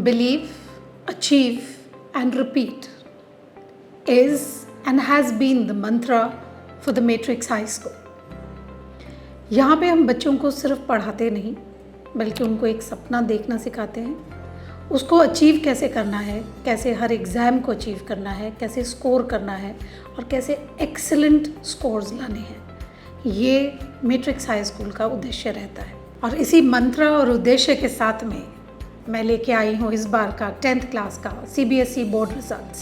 Believe, achieve, and repeat is and has been the mantra for the Matrix High School. यहाँ पे हम बच्चों को सिर्फ पढ़ाते नहीं बल्कि उनको एक सपना देखना सिखाते हैं, उसको अचीव कैसे करना है, कैसे हर एग्ज़ाम को अचीव करना है, कैसे स्कोर करना है और कैसे एक्सीलेंट स्कोर्स लाने हैं। ये मैट्रिक्स हाई स्कूल का उद्देश्य रहता है और इसी मंत्र और उद्देश्य के साथ में मैं लेके आई हूँ इस बार का 10th क्लास का CBSE board results.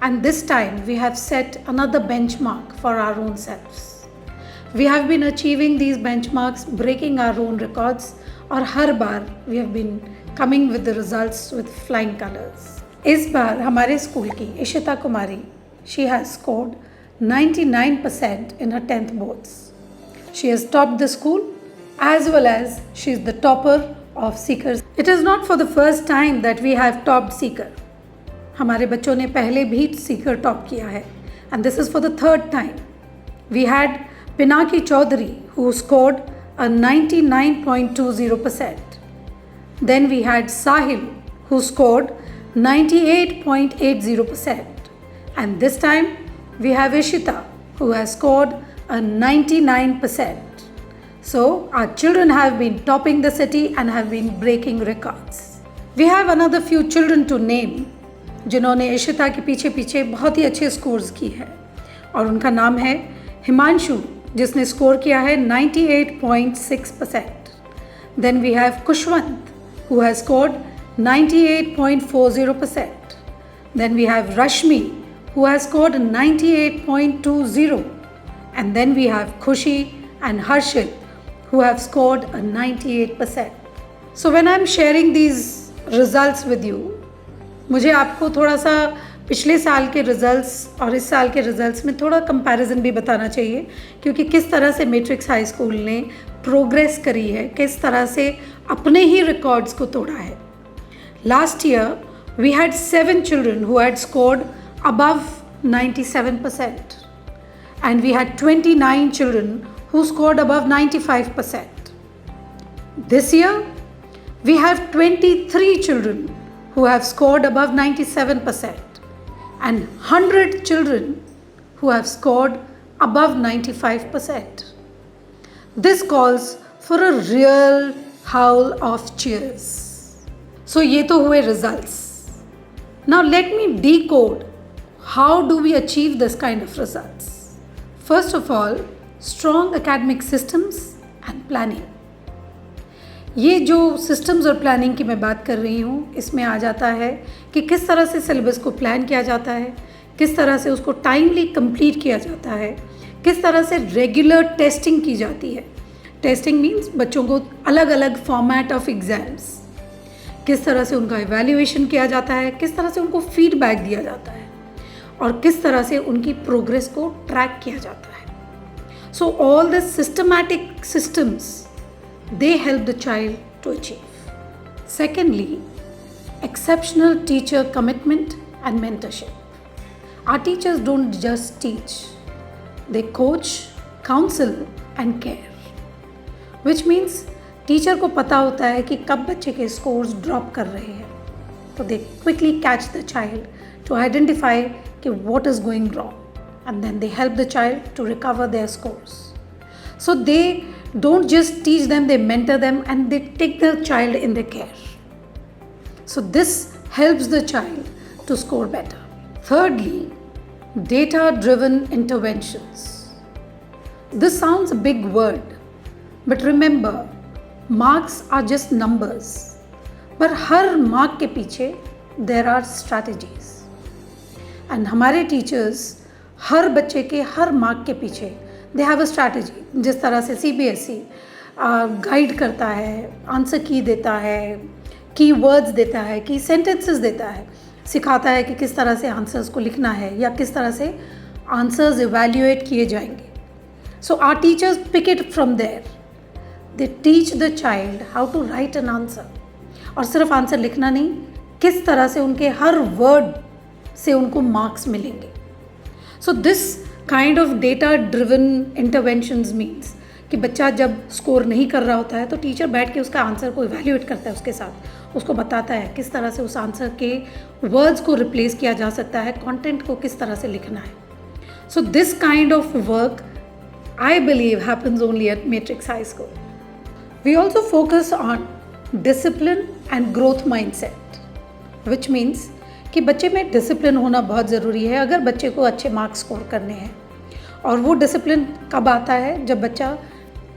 And this time we have set another benchmark for our own selves. We have been achieving these benchmarks, breaking our own records, और हर बार we have been coming with the results with flying colors. इस बार हमारे school की इशिता कुमारी, she has scored 99% in her 10th boards. She has topped the school as well as she is the topper of Seekers. It is not for the first time that we have topped Seeker. हमारे बच्चों ने पहले भी Seeker top किया है and this is for the third time. We had Pinaki Chaudhary, who scored a 99.20%. Then we had Sahil, who scored 98.80%. And this time we have Ishita, who has scored a 99%. So our children have been topping the city and have been breaking records. We have another few children to name, जिन्होंने इशिता के पीछे पीछे बहुत ही अच्छे scores की है और उनका नाम है हिमांशु, जिसने स्कोर किया है 98.6%. Then we have Kushwant who has scored 98.40%. Then we have Rashmi who has scored 98.20. And then we have Khushi and Harshit who have scored 98%. So when I am sharing these results with you, मुझे आपको थोड़ा सा पिछले साल के रिज़ल्ट्स और इस साल के रिज़ल्ट्स में थोड़ा कंपैरिजन भी बताना चाहिए, क्योंकि किस तरह से मैट्रिक्स हाई स्कूल ने प्रोग्रेस करी है, किस तरह से अपने ही रिकॉर्ड्स को तोड़ा है। Last year we had 7 children who had scored above 97% and we had 29 children who scored above 95%. This year we have 23 children who have scored above 97% and 100 children who have scored above 95%. This calls for a real howl of cheers. So ये तो हुए results. Now let me decode how do we achieve this kind of results. First of all, strong academic systems and planning. ये जो systems और planning की मैं बात कर रही हूँ, इसमें आ जाता है कि किस तरह से सिलेबस को प्लान किया जाता है, किस तरह से उसको टाइमली कंप्लीट किया जाता है, किस तरह से रेगुलर टेस्टिंग की जाती है. टेस्टिंग मीन्स बच्चों को अलग अलग फॉर्मेट ऑफ एग्ज़ाम्स, किस तरह से उनका इवैल्यूएशन किया जाता है, किस तरह से उनको फीडबैक दिया जाता है और किस तरह से उनकी प्रोग्रेस को ट्रैक किया जाता है. So all the systematic systems, they help the child to achieve. Secondly, exceptional teacher commitment and mentorship. Our teachers don't just teach, they coach, counsel and care. Which means teacher को पता होता है कि कब बच्चे के scores drop कर रहे हैं, तो they quickly catch the child to identify कि what is going wrong and then they help the child to recover their scores. So they don't just teach them, they mentor them and they take the child in their care. So this helps the child to score better. Thirdly, data-driven interventions. This sounds a big word, but remember, marks are just numbers. पर हर mark के पीछे there are strategies. And हमारे teachers हर बच्चे के हर mark के पीछे they have a strategy. जिस तरह से CBSE गाइड करता है, आंसर की देता है, की वर्ड्स देता है, की सेंटेंसेस देता है, सिखाता है कि किस तरह से आंसर्स को लिखना है या किस तरह से आंसर्स इवैल्यूएट किए जाएंगे. So our teachers pick it from there. They teach the child how to write an answer, और सिर्फ आंसर लिखना नहीं, किस तरह से उनके हर वर्ड से उनको मार्क्स मिलेंगे. So this kind of data driven interventions means कि बच्चा जब स्कोर नहीं कर रहा होता है तो टीचर बैठ के उसका आंसर को इवैल्यूएट करता है उसके साथ उसको बताता है किस तरह से उस आंसर के वर्ड्स को रिप्लेस किया जा सकता है, कंटेंट को किस तरह से लिखना है. So this kind of work I believe happens only at Matrix High School. We also focus on discipline and growth mindset, which means कि बच्चे में डिसिप्लिन होना बहुत ज़रूरी है अगर बच्चे को अच्छे मार्क्स स्कोर करने हैं. और वो डिसिप्लिन कब आता है? जब बच्चा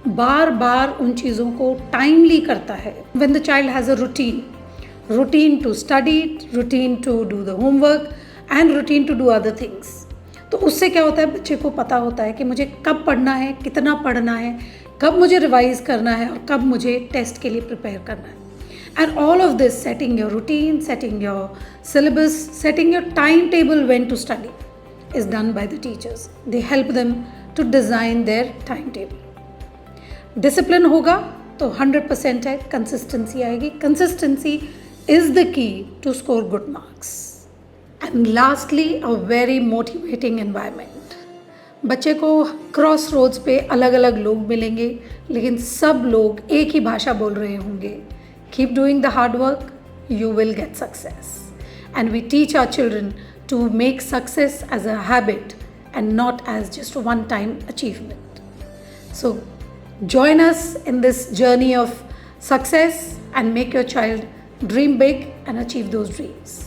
बार बार उन चीज़ों को टाइमली करता है. When the child has a routine to study, routine to do the homework and routine to do other things. तो उससे क्या होता है, बच्चे को पता होता है कि मुझे कब पढ़ना है, कितना पढ़ना है, कब मुझे रिवाइज करना है और कब मुझे टेस्ट के लिए प्रिपेयर करना है. And all of this, setting your routine, setting your syllabus, setting your time table when to study is done by the teachers. They help them to design their time table. Discipline होगा तो 100% है, consistency आएगी. Consistency is the key to score good marks. And lastly, a very motivating environment. बच्चे को cross roads पे अलग अलग लोग मिलेंगे, लेकिन सब लोग एक ही भाषा बोल रहे होंगे. Keep doing the hard work, you will get success. And we teach our children to make success as a habit and not as just one time achievement. So join us in this journey of success and make your child dream big and achieve those dreams.